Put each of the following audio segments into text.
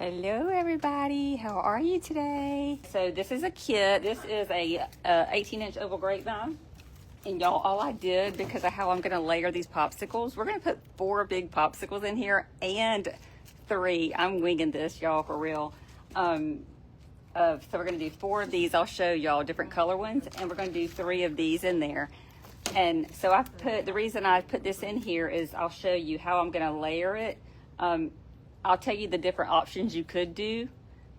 Hello everybody, how are you today? So this is a kit. This is a 18-inch oval grapevine. And y'all, all I did, because of how I'm gonna layer these popsicles, we're gonna put 4 big popsicles in here and 3. I'm winging this, y'all, for real. So we're gonna do 4 of these. I'll show y'all different color ones, and we're gonna do 3 of these in there. And so the reason I put this in here is I'll show you how I'm gonna layer it. I'll tell you the different options you could do,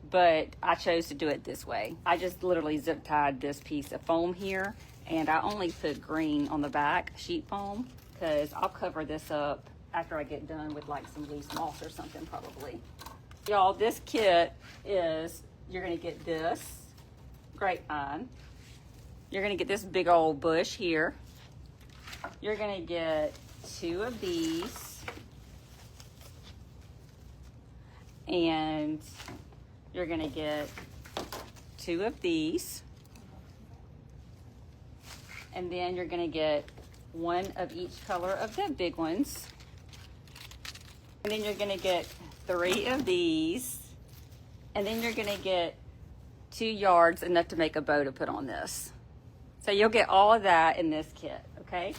but I chose to do it this way. I just literally zip tied this piece of foam here, and I only put green on the back, sheet foam, because I'll cover this up after I get done with like some loose moss or something probably. Y'all, this kit is, you're gonna get this grapevine. You're gonna get this big old bush here. You're gonna get 2 of these. And you're gonna get 2 of these, and then you're gonna get 1 of each color of the big ones, and then you're gonna get 3 of these, and then you're gonna get 2 yards, enough to make a bow to put on this. So you'll get all of that in this kit, okay?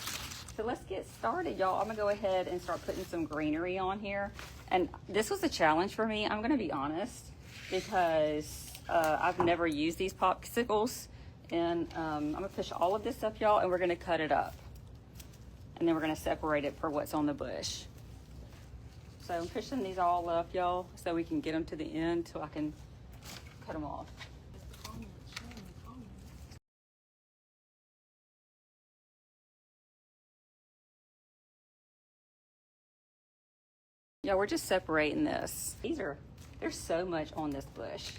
So let's get started, y'all. I'm gonna go ahead and start putting some greenery on here. And this was a challenge for me, I'm gonna be honest, because I've never used these popsicles. And I'm gonna push all of this up, y'all, and we're gonna cut it up. And then we're gonna separate it for what's on the bush. So I'm pushing these all up, y'all, so we can get them to the end so I can cut them off. Yeah, we're just separating this. There's so much on this bush.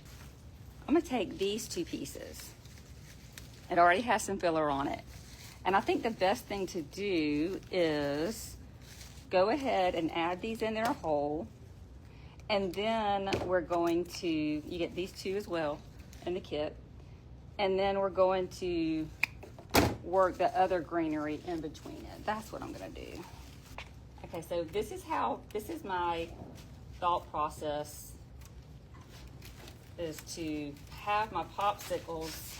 I'm gonna take these 2 pieces. It already has some filler on it. And I think the best thing to do is go ahead and add these in there whole. And then we're going to, you get these 2 as well in the kit. And then we're going to work the other greenery in between it. That's what I'm gonna do. Okay, so this is my thought process, is to have my popsicles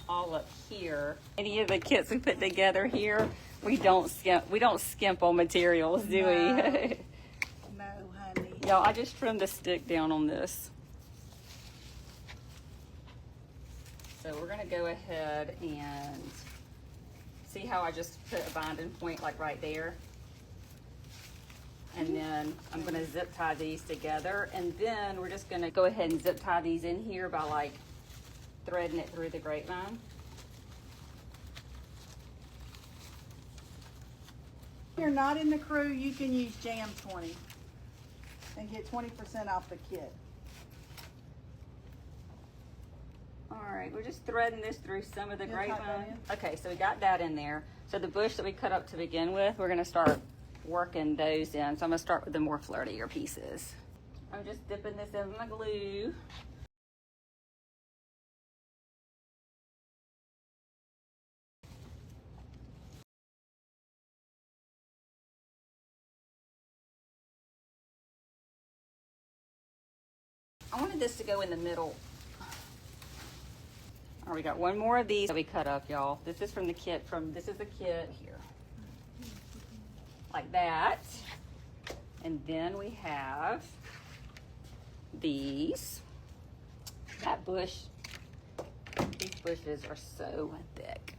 all up here. Any of the kits we put together here, we don't skimp on materials, do we? No, honey. Y'all, I just trimmed the stick down on this. So we're gonna go ahead and see how I just put a binding point like right there. And then I'm gonna zip tie these together, and then we're just gonna go ahead and zip tie these in here by like threading it through the grapevine. If you're not in the crew, you can use Jam 20 and get 20% off the kit. All right, we're just threading this through some of the grapevine. Okay, so we got that in there. So the bush that we cut up to begin with, we're gonna start working those in. So I'm gonna start with the more flirtier pieces. I'm just dipping this in my glue. I wanted this to go in the middle. All right, we got 1 more of these that we cut up, y'all. This is from the kit, this is the kit here. Like that. And then we have these. That bush, these bushes are so thick.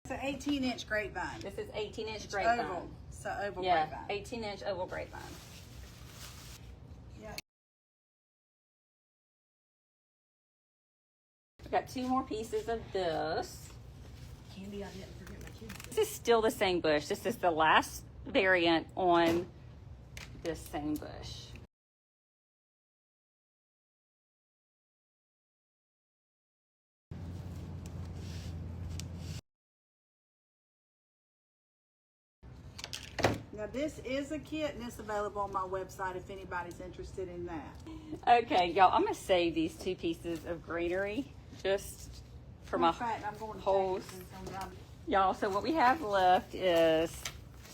It's an 18-inch grapevine. This is 18-inch grapevine. Oval. So oval yeah, grapevine. 18-inch oval grapevine. Yeah. We've got 2 more pieces of this. Candy, I didn't forget my kids. This is still the same bush. This is the last variant on this same bush. Now this is a kit, and it's available on my website if anybody's interested in that. Okay, y'all, I'm gonna save these 2 pieces of greenery just for my In fact, I'm going to holes. take this and Y'all, so what we have left is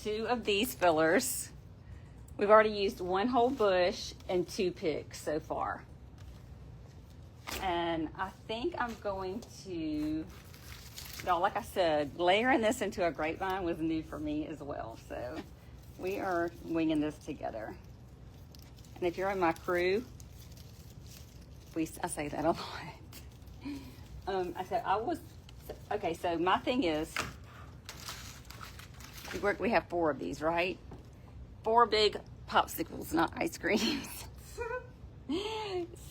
2 of these fillers. We've already used 1 whole bush and 2 picks so far. And I think I'm going to, y'all, like I said, layering this into a grapevine was new for me as well. So we are winging this together. And if you're in my crew, I say that a lot. I said okay, so my thing is, we have 4 of these, right? 4 big popsicles, not ice creams.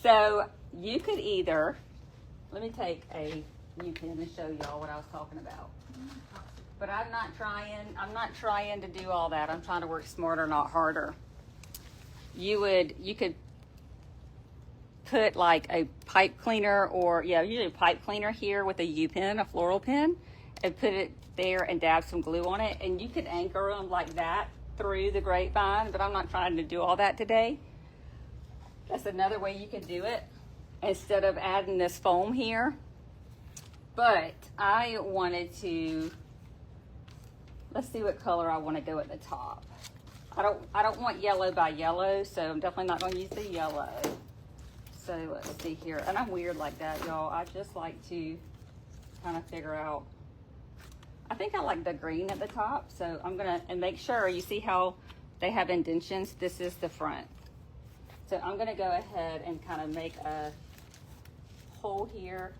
So you could either, let me take a U-pin and show y'all what I was talking about. But I'm not trying to do all that. I'm trying to work smarter, not harder. You could put like a pipe cleaner, or usually a pipe cleaner here with a U-pin, a floral pin, and put it there and dab some glue on it, and you could anchor them like that through the grapevine, but I'm not trying to do all that today. That's another way you could do it instead of adding this foam here. But I wanted to, let's see what color I want to go at the top. I don't want yellow by yellow, so I'm definitely not going to use the yellow. So let's see here. And I'm weird like that, y'all. I just like to kind of figure out. I think I like the green at the top, so I'm gonna, and make sure you see how they have indentions. This is the front. So I'm gonna go ahead and kind of make a hole here.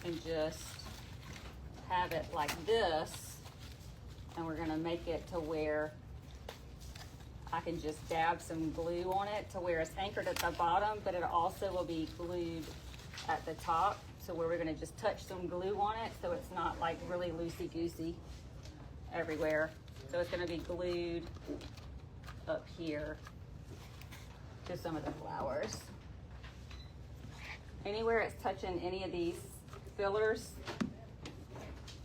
And just have it like this. And we're gonna make it to where I can just dab some glue on it to where it's anchored at the bottom, but it also will be glued at the top. So where we're gonna just touch some glue on it so it's not like really loosey-goosey everywhere. So it's gonna be glued up here to some of the flowers. Anywhere it's touching any of these fillers,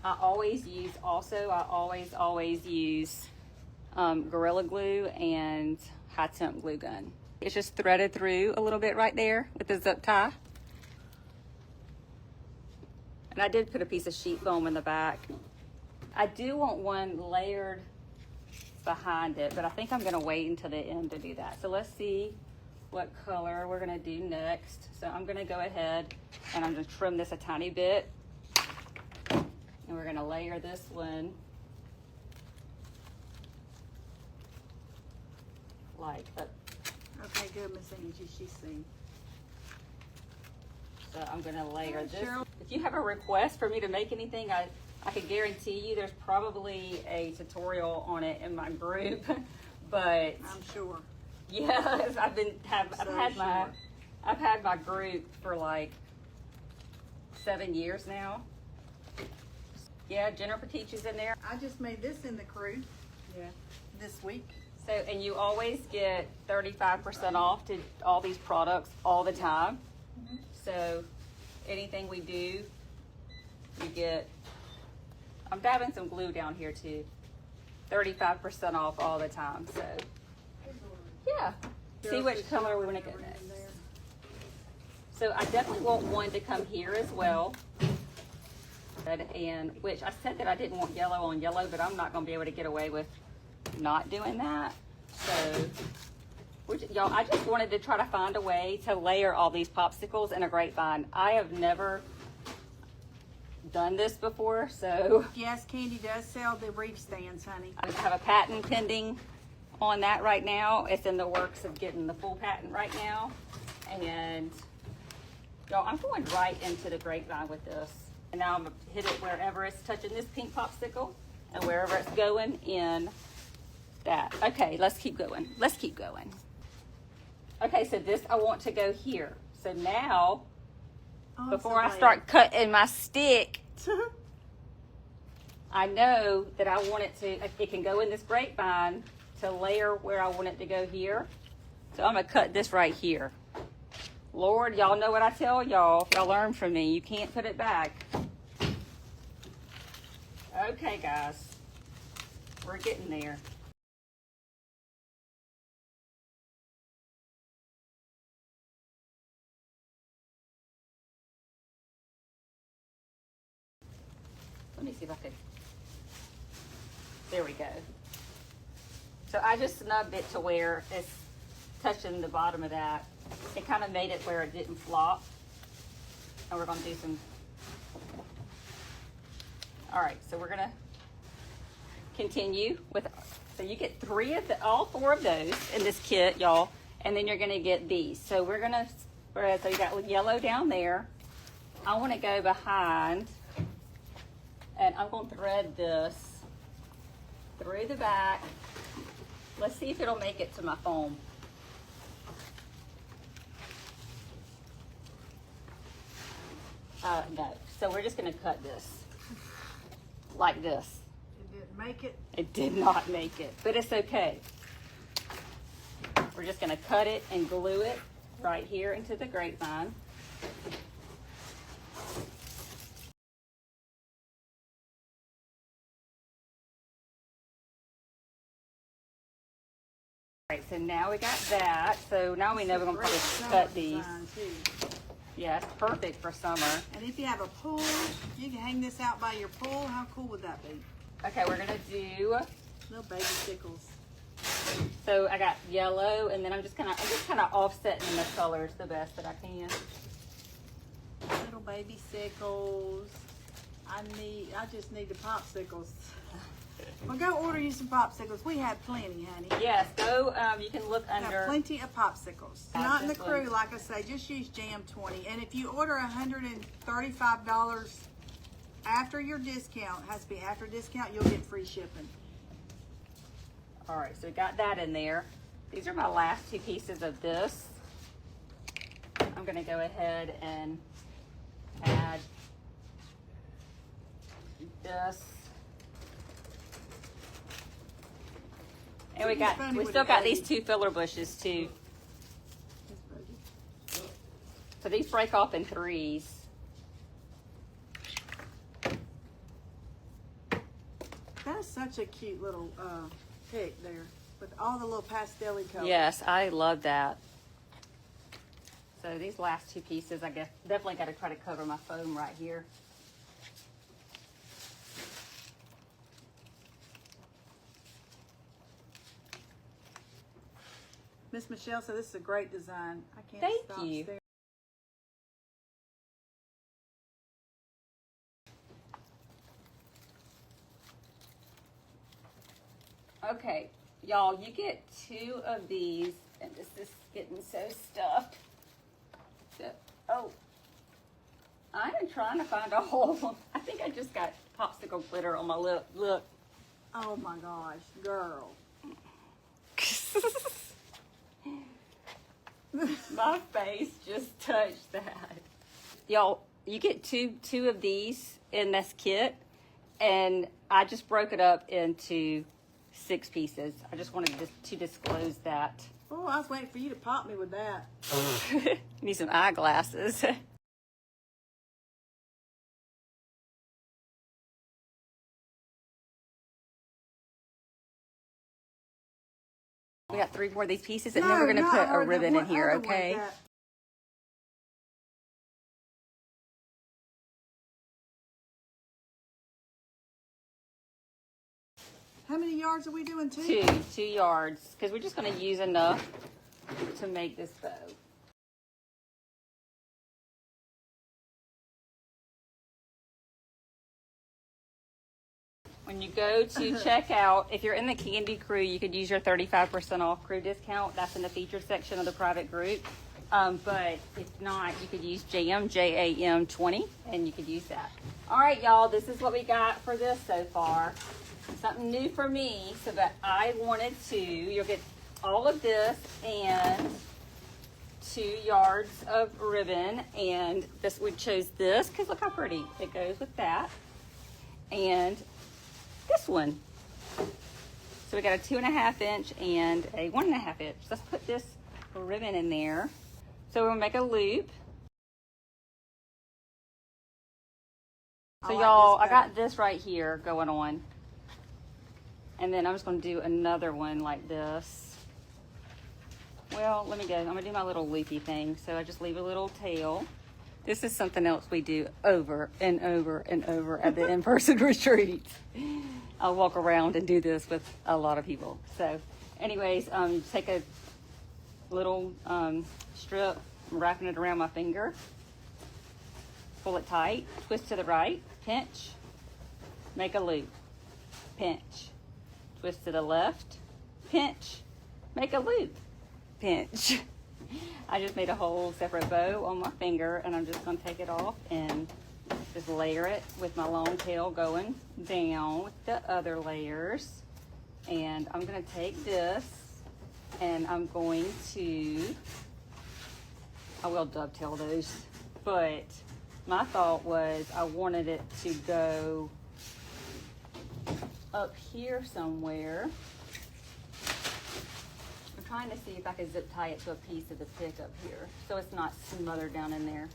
I always use Gorilla Glue and high temp glue gun. It's just threaded through a little bit right there with the zip tie. And I did put a piece of sheet foam in the back. I do want one layered behind it, but I think I'm gonna wait until the end to do that. So let's see what color we're gonna do next. So I'm gonna go ahead and I'm gonna trim this a tiny bit. And we're gonna layer this one like up. Okay, good, Miss Angie, she's seen. So I'm gonna layer this. If you have a request for me to make anything, I can guarantee you there's probably a tutorial on it in my group. But I'm sure. Yes, I've had my group for like 7 years now. Yeah, Jennifer teaches in there. I just made this in the crew. Yeah. This week. So, and you always get 35% off to all these products all the time. Mm-hmm. So anything we do, you get, I'm dabbing some glue down here too. 35% off all the time. So yeah, see which color we want to go next. So I definitely want one to come here as well. And which I said that I didn't want yellow on yellow, but I'm not going to be able to get away with not doing that. So, y'all, I just wanted to try to find a way to layer all these popsicles in a grapevine. I have never done this before, so. Yes, Kandi does sell the wreath stands, honey. I have a patent pending on that right now. It's in the works of getting the full patent right now. And y'all, I'm going right into the grapevine with this. And now I'm gonna hit it wherever it's touching this pink popsicle and wherever it's going in that. Okay, let's keep going. Let's keep going. Okay, so this I want to go here. So now, before I start cutting my stick, I know that I want it to, it can go in this grapevine to layer where I want it to go here. So I'm gonna cut this right here. Lord, y'all know what I tell y'all. If y'all learn from me, you can't put it back. Okay, guys, we're getting there. Let me see if I could. There we go. So I just snubbed it to where it's touching the bottom of that. It kind of made it where it didn't flop. And we're gonna do some. All right, so we're gonna continue with, so you get all four of those in this kit, y'all, and then you're gonna get these. So we're gonna spread, so you got yellow down there. I wanna go behind, and I'm gonna thread this through the back. Let's see if it'll make it to my foam. No, so we're just gonna cut this like this. It didn't make it. It did not make it, but it's okay. We're just gonna cut it and glue it right here into the grapevine. All right, so now we got that. So now we know we're gonna probably cut these. Yeah, it's perfect for summer. And if you have a pool, you can hang this out by your pool. How cool would that be? Okay, we're gonna do Little baby sickles. So I got yellow, and then I'm just kind of offsetting the colors the best that I can. Little baby sickles. I just need the popsicles. Well, go order you some popsicles. We have plenty, honey. Yes, go. You can look We have under. plenty of popsicles. Not in the crew, like I say. Just use Jam 20. And if you order $135 after your discount, has to be after discount, you'll get free shipping. All right, so we got that in there. These are my last two pieces of this. I'm gonna go ahead and add this. And we still got these two filler bushes too. So these break off in threes. That's such a cute little pick there with all the little pastel-y colors. Yes, I love that. So these last two pieces, I guess, definitely got to try to cover my foam right here. Miss Michelle said this is a great design. I can't Thank stop you. staring. Okay, y'all, you get two of these, and this is getting so stuffed. Oh, I am trying to find a hole. I think I just got popsicle glitter on my lip. Look. Oh my gosh, girl. My face just touched that. Y'all, you get two of these in this kit, and I just broke it up into 6 pieces. I just wanted to disclose that. Oh, I was waiting for you to pop me with that. Need some eyeglasses. We got 3 more of these pieces, and then we're gonna put a ribbon in here, okay? How many yards are we doing? 2 yards, because we're just gonna use enough to make this bow. When you go to check out, if you're in the Kandi crew, you could use your 35% off crew discount. That's in the featured section of the private group. But if not, you could use JAM, JAM 20, and you could use that. All right, y'all, this is what we got for this so far. Something new for me, so that I wanted to, you'll get all of this and 2 yards of ribbon, and this, we chose this because look how pretty it goes with that, and this one. So we got a 2.5 inch and a 1.5 inch. Let's put this ribbon in there. So we'll make a loop. So y'all, I got this right here going on. And then I'm just gonna do another one like this. Well, let me go. I'm gonna do my little loopy thing. So I just leave a little tail. This is something else we do over and over and over at the in-person retreats. I'll walk around and do this with a lot of people. So anyways, take a little strip, I'm wrapping it around my finger, pull it tight, twist to the right, pinch, make a loop, pinch, twist to the left, pinch, make a loop, pinch. I just made a whole separate bow on my finger, and I'm just going to take it off and just layer it with my long tail going down with the other layers. And I'm going to take this and I'm going to, I will dovetail those, but my thought was I wanted it to go up here somewhere. I'm trying to see if I can zip tie it to a piece of the pick up here so it's not smothered down in there.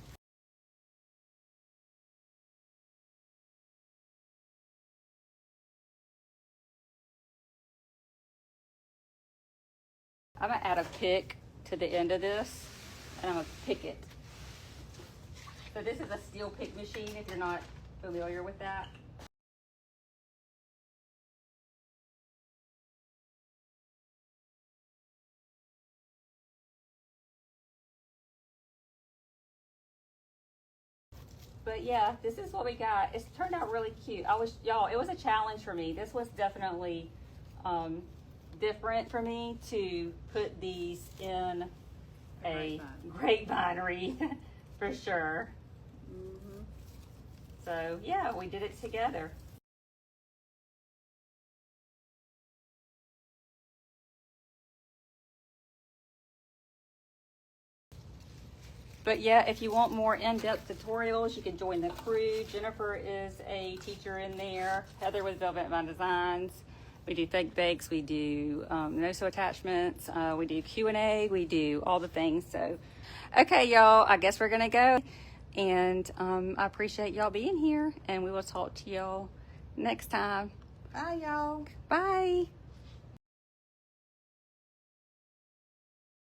I'm gonna add a pick to the end of this and I'm gonna pick it. So this is a steel pick machine if you're not familiar with that. But yeah, this is what we got. It's turned out really cute. Y'all, it was a challenge for me. This was definitely different for me to put these in a grapevinery for sure. Mm-hmm. So yeah, we did it together. But yeah, if you want more in-depth tutorials, you can join the crew. Jennifer is a teacher in there. Heather with Velvet Vine Designs. We do fake bakes. We do no-sew attachments. We do Q&A. We do all the things. So, okay, y'all, I guess we're going to go. And I appreciate y'all being here. And we will talk to y'all next time. Bye, y'all. Bye.